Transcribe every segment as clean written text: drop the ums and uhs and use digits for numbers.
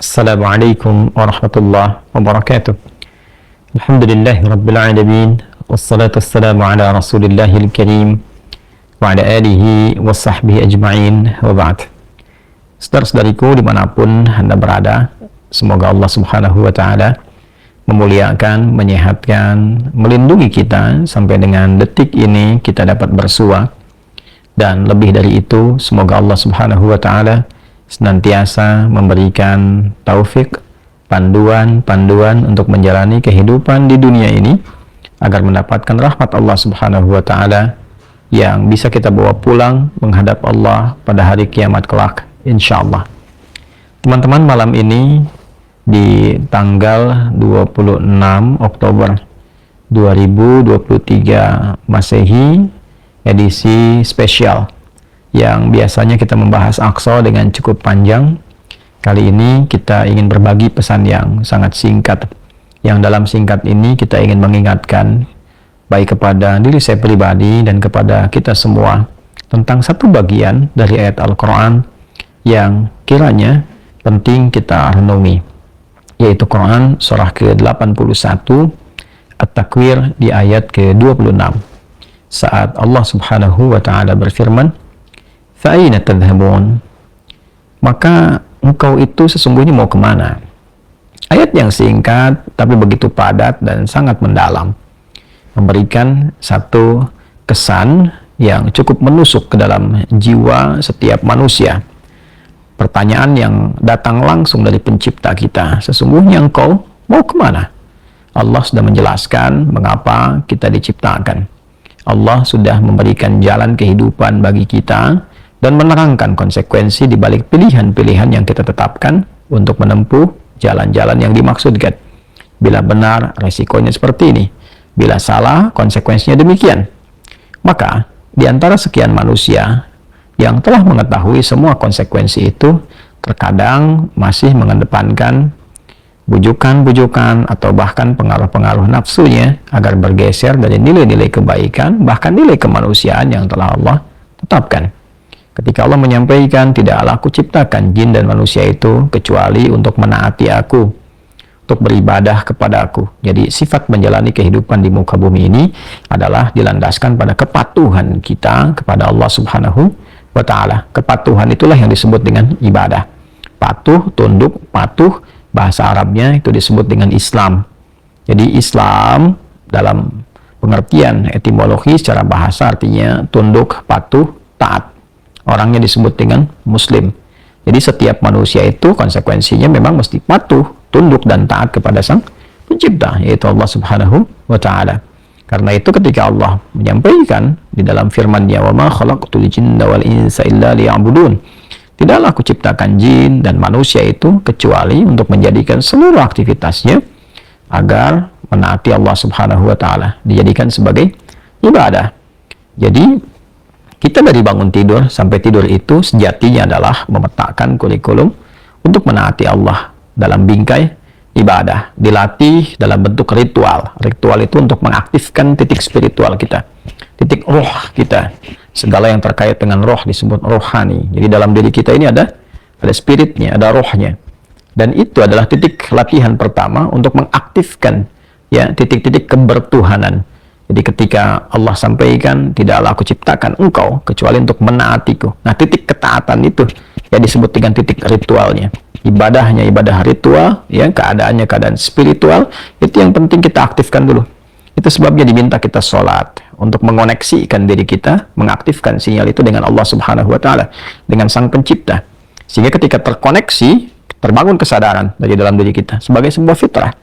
Assalamualaikum warahmatullahi wabarakatuh. Alhamdulillahi rabbil alamin. Wassalatu wassalamu ala rasulillahil karim wa ala alihi wa sahbihi ajma'in wa ba'd. Saudara-saudariku dimanapun Anda berada, semoga Allah subhanahu wa ta'ala memuliakan, menyehatkan, melindungi kita sampai dengan detik ini kita dapat bersua. Dan lebih dari itu, semoga Allah subhanahu wa ta'ala senantiasa memberikan taufik, panduan untuk menjalani kehidupan di dunia ini agar mendapatkan rahmat Allah subhanahu wa ta'ala yang bisa kita bawa pulang menghadap Allah pada hari kiamat kelak insyaallah. Teman-teman, malam ini di tanggal 26 Oktober 2023 Masehi, edisi spesial yang biasanya kita membahas Aqsa dengan cukup panjang. Kali ini kita ingin berbagi pesan yang sangat singkat, yang dalam singkat ini kita ingin mengingatkan baik kepada diri saya pribadi dan kepada kita semua tentang satu bagian dari ayat Al-Quran yang kiranya penting kita renungi, yaitu Quran surah ke-81 At-Takwir di ayat ke-26, saat Allah subhanahu wa ta'ala berfirman, "Fa'aina tadhhabun?" Maka engkau itu sesungguhnya mau kemana? Ayat yang singkat tapi begitu padat dan sangat mendalam, memberikan satu kesan yang cukup menusuk ke dalam jiwa setiap manusia. Pertanyaan yang datang langsung dari pencipta kita, sesungguhnya engkau mau kemana? Allah sudah menjelaskan mengapa kita diciptakan. Allah sudah memberikan jalan kehidupan bagi kita dan menerangkan konsekuensi di balik pilihan-pilihan yang kita tetapkan untuk menempuh jalan-jalan yang dimaksudkan. Bila benar, resikonya seperti ini. Bila salah, konsekuensinya demikian. Maka, di antara sekian manusia yang telah mengetahui semua konsekuensi itu, terkadang masih mengedepankan bujukan-bujukan atau bahkan pengaruh-pengaruh nafsunya agar bergeser dari nilai-nilai kebaikan, bahkan nilai kemanusiaan yang telah Allah tetapkan. Ketika Allah menyampaikan, "Tidaklah aku ciptakan jin dan manusia itu kecuali untuk menaati aku, untuk beribadah kepada aku." Jadi sifat menjalani kehidupan di muka bumi ini adalah dilandaskan pada kepatuhan kita kepada Allah subhanahu wa ta'ala. Kepatuhan itulah yang disebut dengan ibadah. Patuh, tunduk, patuh, bahasa Arabnya itu disebut dengan Islam. Jadi Islam dalam pengertian etimologi secara bahasa artinya tunduk, patuh, taat. Orangnya disebut dengan Muslim. Jadi setiap manusia itu konsekuensinya memang mesti patuh, tunduk dan taat kepada Sang Pencipta, yaitu Allah subhanahu wa ta'ala. Karena itu ketika Allah menyampaikan di dalam firman-Nya, "Wa ma khalaqtul jinna wal insa illa liya'budun." Tidaklah aku ciptakan jin dan manusia itu kecuali untuk menjadikan seluruh aktivitasnya agar menaati Allah subhanahu wa ta'ala, dijadikan sebagai ibadah. Jadi kita dari bangun tidur sampai tidur itu sejatinya adalah memetakan kurikulum untuk menaati Allah dalam bingkai ibadah, dilatih dalam bentuk ritual. Ritual itu untuk mengaktifkan titik spiritual kita, titik roh kita. Segala yang terkait dengan roh disebut rohani. Jadi dalam diri kita ini ada spiritnya, ada rohnya. Dan itu adalah titik latihan pertama untuk mengaktifkan ya titik-titik kebertuhanan. Jadi ketika Allah sampaikan, "Tidaklah aku ciptakan engkau kecuali untuk menaatiku." Nah, titik ketaatan itu ya disebut dengan titik ritualnya. Ibadahnya ibadah ritual, ya keadaannya keadaan spiritual, itu yang penting kita aktifkan dulu. Itu sebabnya diminta kita sholat untuk mengoneksikan diri kita, mengaktifkan sinyal itu dengan Allah subhanahu wa ta'ala, dengan Sang Pencipta. Sehingga ketika terkoneksi, terbangun kesadaran dari dalam diri kita sebagai sebuah fitrah.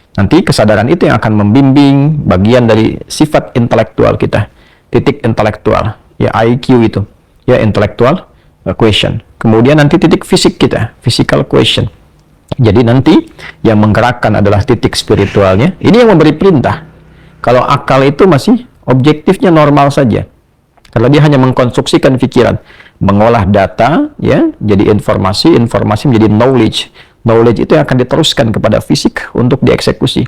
Nanti kesadaran itu yang akan membimbing bagian dari sifat intelektual kita, titik intelektual, ya IQ itu, ya intellectual question. Kemudian nanti titik fisik kita, physical question. Jadi nanti yang menggerakkan adalah titik spiritualnya. Ini yang memberi perintah. Kalau akal itu masih objektifnya normal saja. Kalau dia hanya mengkonstruksikan pikiran, mengolah data, ya, jadi informasi menjadi knowledge. Knowledge itu yang akan diteruskan kepada fisik untuk dieksekusi.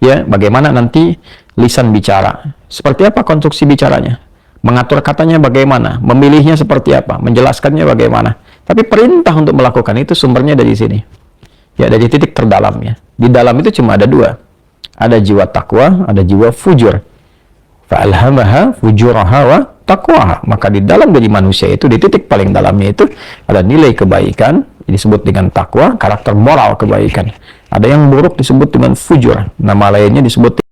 Ya, bagaimana nanti lisan bicara? Seperti apa konstruksi bicaranya? Mengatur katanya bagaimana? Memilihnya seperti apa? Menjelaskannya bagaimana? Tapi perintah untuk melakukan itu sumbernya dari sini. Ya, dari titik terdalamnya. Di dalam itu cuma ada dua. Ada jiwa takwa, ada jiwa fujur. Fa'alhamaha fujuraha wa taqwaha. Maka di dalam diri manusia itu, di titik paling dalamnya itu, ada nilai kebaikan, disebut dengan takwa, karakter moral kebaikan. Ada yang buruk disebut dengan fujur. Nama lainnya disebut